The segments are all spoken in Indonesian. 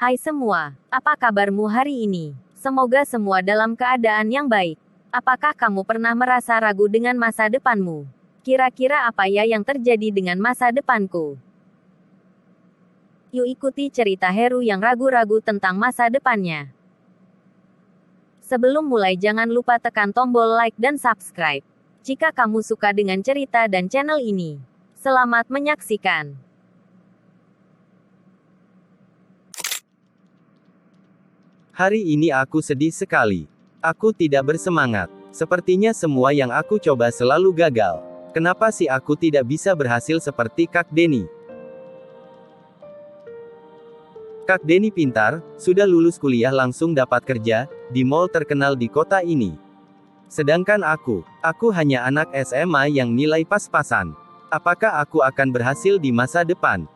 Hai semua, apa kabarmu hari ini? Semoga semua dalam keadaan yang baik. Apakah kamu pernah merasa ragu dengan masa depanmu? Kira-kira apa ya yang terjadi dengan masa depanku? Yuk ikuti cerita Heru yang ragu-ragu tentang masa depannya. Sebelum mulai jangan lupa tekan tombol like dan subscribe. Jika kamu suka dengan cerita dan channel ini. Selamat menyaksikan. Hari ini aku sedih sekali. Aku tidak bersemangat. Sepertinya semua yang aku coba selalu gagal. Kenapa sih aku tidak bisa berhasil seperti Kak Denny? Kak Denny pintar, sudah lulus kuliah langsung dapat kerja, di mall terkenal di kota ini. Sedangkan aku hanya anak SMA yang nilai pas-pasan. Apakah aku akan berhasil di masa depan?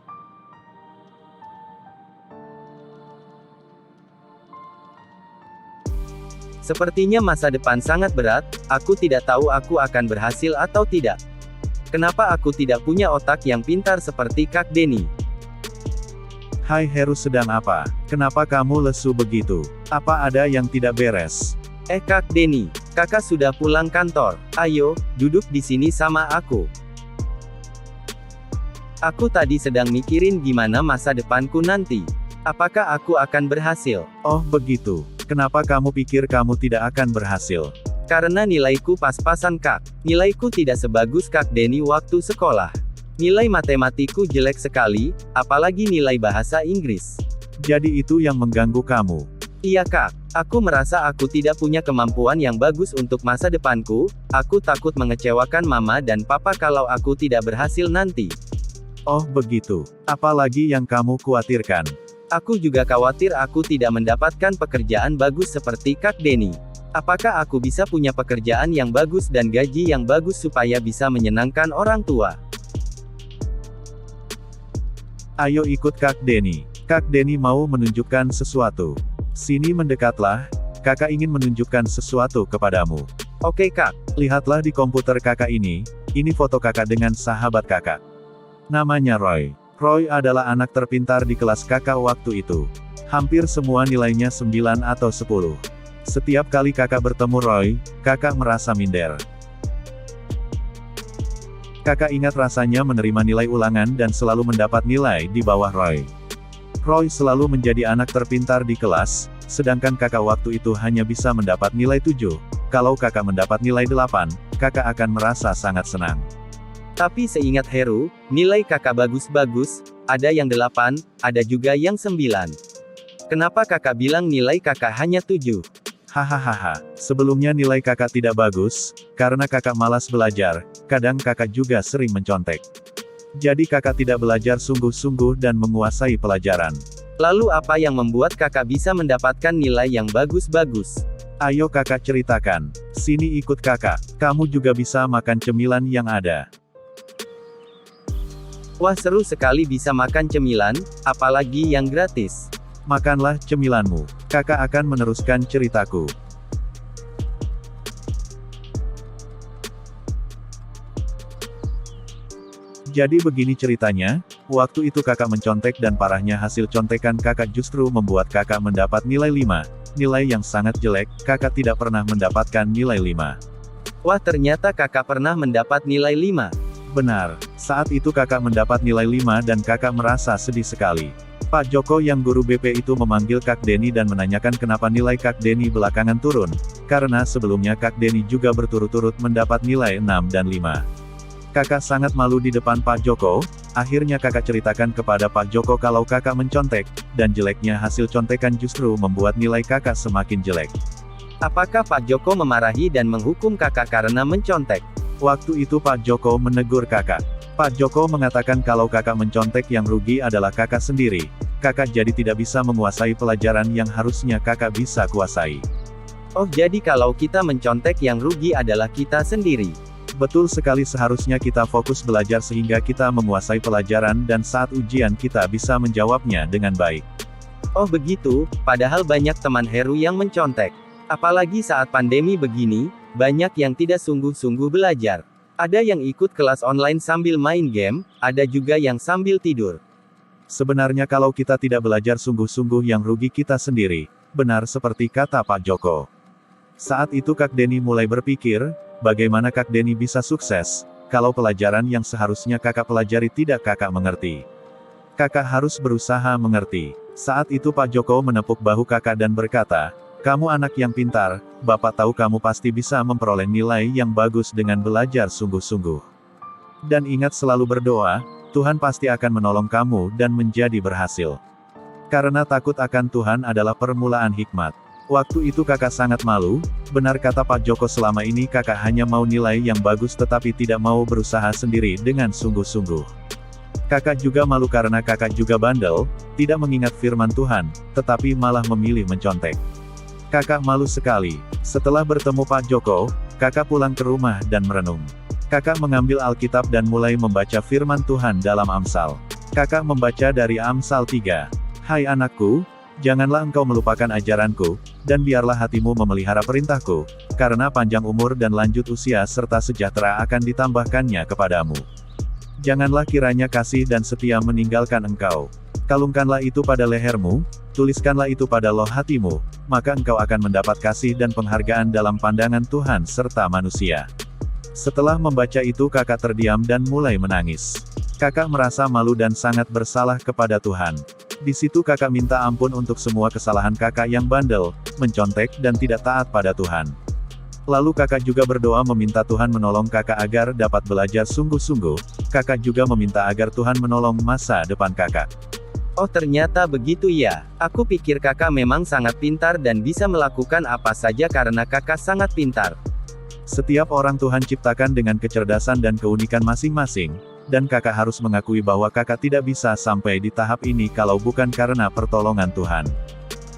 Sepertinya masa depan sangat berat, aku tidak tahu aku akan berhasil atau tidak. Kenapa aku tidak punya otak yang pintar seperti Kak Denny? Hai Heru, sedang apa? Kenapa kamu lesu begitu? Apa ada yang tidak beres? Kak Denny, kakak sudah pulang kantor. Ayo, duduk di sini sama aku. Aku tadi sedang mikirin gimana masa depanku nanti. Apakah aku akan berhasil? Oh begitu. Kenapa kamu pikir kamu tidak akan berhasil? Karena nilaiku pas-pasan Kak. Nilaiku tidak sebagus Kak Denny waktu sekolah. Nilai matematikku jelek sekali, apalagi nilai bahasa Inggris. Jadi itu yang mengganggu kamu? Iya Kak, aku merasa aku tidak punya kemampuan yang bagus untuk masa depanku, aku takut mengecewakan mama dan papa kalau aku tidak berhasil nanti. Oh begitu. Apalagi yang kamu khawatirkan? Aku juga khawatir aku tidak mendapatkan pekerjaan bagus seperti Kak Denny. Apakah aku bisa punya pekerjaan yang bagus dan gaji yang bagus supaya bisa menyenangkan orang tua? Ayo ikut Kak Denny. Kak Denny mau menunjukkan sesuatu. Sini mendekatlah, kakak ingin menunjukkan sesuatu kepadamu. Oke Kak. Lihatlah di komputer kakak ini foto kakak dengan sahabat kakak. Namanya Roy. Roy adalah anak terpintar di kelas kakak waktu itu. Hampir semua nilainya 9 atau 10. Setiap kali kakak bertemu Roy, kakak merasa minder. Kakak ingat rasanya menerima nilai ulangan dan selalu mendapat nilai di bawah Roy. Roy selalu menjadi anak terpintar di kelas, sedangkan kakak waktu itu hanya bisa mendapat nilai 7. Kalau kakak mendapat nilai 8, kakak akan merasa sangat senang. Tapi seingat Heru, nilai kakak bagus-bagus, ada yang 8, ada juga yang 9. Kenapa kakak bilang nilai kakak hanya 7? Hahaha, sebelumnya nilai kakak tidak bagus, karena kakak malas belajar, kadang kakak juga sering mencontek. Jadi kakak tidak belajar sungguh-sungguh dan menguasai pelajaran. Lalu apa yang membuat kakak bisa mendapatkan nilai yang bagus-bagus? Ayo kakak ceritakan. Sini ikut kakak, kamu juga bisa makan cemilan yang ada. Wah seru sekali bisa makan cemilan, apalagi yang gratis. Makanlah cemilanmu. Kakak akan meneruskan ceritaku. Jadi begini ceritanya, waktu itu kakak mencontek dan parahnya hasil contekan kakak justru membuat kakak mendapat nilai 5. Nilai yang sangat jelek, kakak tidak pernah mendapatkan nilai 5. Wah ternyata kakak pernah mendapat nilai 5. Benar, saat itu kakak mendapat nilai 5 dan kakak merasa sedih sekali. Pak Joko yang guru BP itu memanggil Kak Denny dan menanyakan kenapa nilai Kak Denny belakangan turun, karena sebelumnya Kak Denny juga berturut-turut mendapat nilai 6 dan 5. Kakak sangat malu di depan Pak Joko, akhirnya kakak ceritakan kepada Pak Joko kalau kakak mencontek, dan jeleknya hasil contekan justru membuat nilai kakak semakin jelek. Apakah Pak Joko memarahi dan menghukum kakak karena mencontek? Waktu itu Pak Joko menegur kakak. Pak Joko mengatakan kalau kakak mencontek yang rugi adalah kakak sendiri. Kakak jadi tidak bisa menguasai pelajaran yang harusnya kakak bisa kuasai. Oh jadi kalau kita mencontek yang rugi adalah kita sendiri. Betul sekali, seharusnya kita fokus belajar sehingga kita menguasai pelajaran dan saat ujian kita bisa menjawabnya dengan baik. Oh begitu, padahal banyak teman Heru yang mencontek. Apalagi saat pandemi begini, banyak yang tidak sungguh-sungguh belajar. Ada yang ikut kelas online sambil main game, ada juga yang sambil tidur. Sebenarnya kalau kita tidak belajar sungguh-sungguh yang rugi kita sendiri, benar seperti kata Pak Joko. Saat itu Kak Denny mulai berpikir, bagaimana Kak Denny bisa sukses, kalau pelajaran yang seharusnya kakak pelajari tidak kakak mengerti. Kakak harus berusaha mengerti. Saat itu Pak Joko menepuk bahu kakak dan berkata, kamu anak yang pintar, Bapak tahu kamu pasti bisa memperoleh nilai yang bagus dengan belajar sungguh-sungguh. Dan ingat selalu berdoa, Tuhan pasti akan menolong kamu dan menjadi berhasil. Karena takut akan Tuhan adalah permulaan hikmat. Waktu itu kakak sangat malu, benar kata Pak Joko selama ini kakak hanya mau nilai yang bagus tetapi tidak mau berusaha sendiri dengan sungguh-sungguh. Kakak juga malu karena kakak juga bandel, tidak mengingat firman Tuhan, tetapi malah memilih mencontek. Kakak malu sekali. Setelah bertemu Pak Joko, kakak pulang ke rumah dan merenung. Kakak mengambil Alkitab dan mulai membaca firman Tuhan dalam Amsal. Kakak membaca dari Amsal 3. Hai anakku, janganlah engkau melupakan ajaranku, dan biarlah hatimu memelihara perintahku, karena panjang umur dan lanjut usia serta sejahtera akan ditambahkannya kepadamu. Janganlah kiranya kasih dan setia meninggalkan engkau. Kalungkanlah itu pada lehermu, tuliskanlah itu pada loh hatimu, maka engkau akan mendapat kasih dan penghargaan dalam pandangan Tuhan serta manusia. Setelah membaca itu kakak terdiam dan mulai menangis. Kakak merasa malu dan sangat bersalah kepada Tuhan. Di situ kakak minta ampun untuk semua kesalahan kakak yang bandel, mencontek dan tidak taat pada Tuhan. Lalu kakak juga berdoa meminta Tuhan menolong kakak agar dapat belajar sungguh-sungguh. Kakak juga meminta agar Tuhan menolong masa depan kakak. Oh ternyata begitu ya, aku pikir kakak memang sangat pintar dan bisa melakukan apa saja karena kakak sangat pintar. Setiap orang Tuhan ciptakan dengan kecerdasan dan keunikan masing-masing, dan kakak harus mengakui bahwa kakak tidak bisa sampai di tahap ini kalau bukan karena pertolongan Tuhan.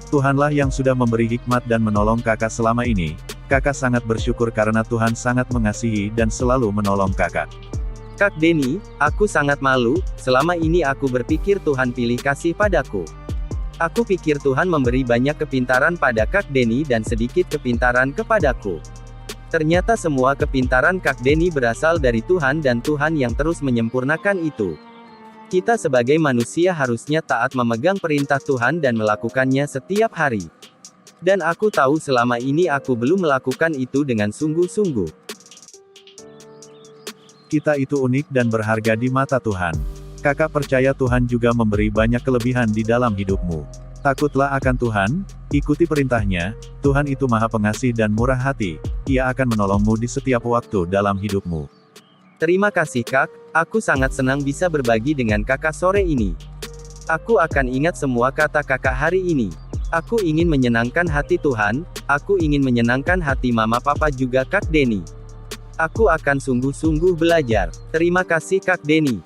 Tuhanlah yang sudah memberi hikmat dan menolong kakak selama ini. Kakak sangat bersyukur karena Tuhan sangat mengasihi dan selalu menolong kakak. Kak Denny, aku sangat malu, selama ini aku berpikir Tuhan pilih kasih padaku. Aku pikir Tuhan memberi banyak kepintaran pada Kak Denny dan sedikit kepintaran kepadaku. Ternyata semua kepintaran Kak Denny berasal dari Tuhan dan Tuhan yang terus menyempurnakan itu. Kita sebagai manusia harusnya taat memegang perintah Tuhan dan melakukannya setiap hari. Dan aku tahu selama ini aku belum melakukan itu dengan sungguh-sungguh. Kita itu unik dan berharga di mata Tuhan. Kakak percaya Tuhan juga memberi banyak kelebihan di dalam hidupmu. Takutlah akan Tuhan, ikuti perintahnya, Tuhan itu Maha Pengasih dan murah hati, Ia akan menolongmu di setiap waktu dalam hidupmu. Terima kasih Kak, aku sangat senang bisa berbagi dengan kakak sore ini. Aku akan ingat semua kata kakak hari ini. Aku ingin menyenangkan hati Tuhan, aku ingin menyenangkan hati mama papa juga Kak Denny. Aku akan sungguh-sungguh belajar. Terima kasih Kak Denny.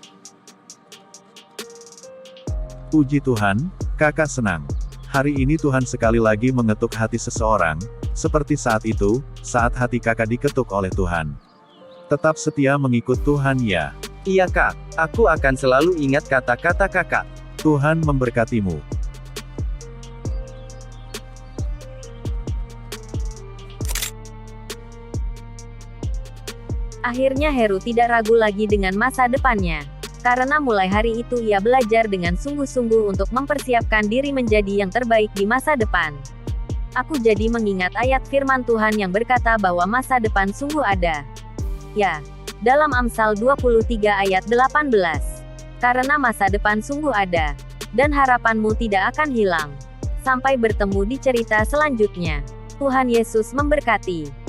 Puji Tuhan, kakak senang. Hari ini Tuhan sekali lagi mengetuk hati seseorang, seperti saat itu, saat hati kakak diketuk oleh Tuhan. Tetap setia mengikut Tuhan ya. Iya Kak, aku akan selalu ingat kata-kata kakak. Tuhan memberkatimu. Akhirnya Heru tidak ragu lagi dengan masa depannya. Karena mulai hari itu ia belajar dengan sungguh-sungguh untuk mempersiapkan diri menjadi yang terbaik di masa depan. Aku jadi mengingat ayat firman Tuhan yang berkata bahwa masa depan sungguh ada. Ya, dalam Amsal 23 ayat 18. Karena masa depan sungguh ada, dan harapanmu tidak akan hilang. Sampai bertemu di cerita selanjutnya. Tuhan Yesus memberkati.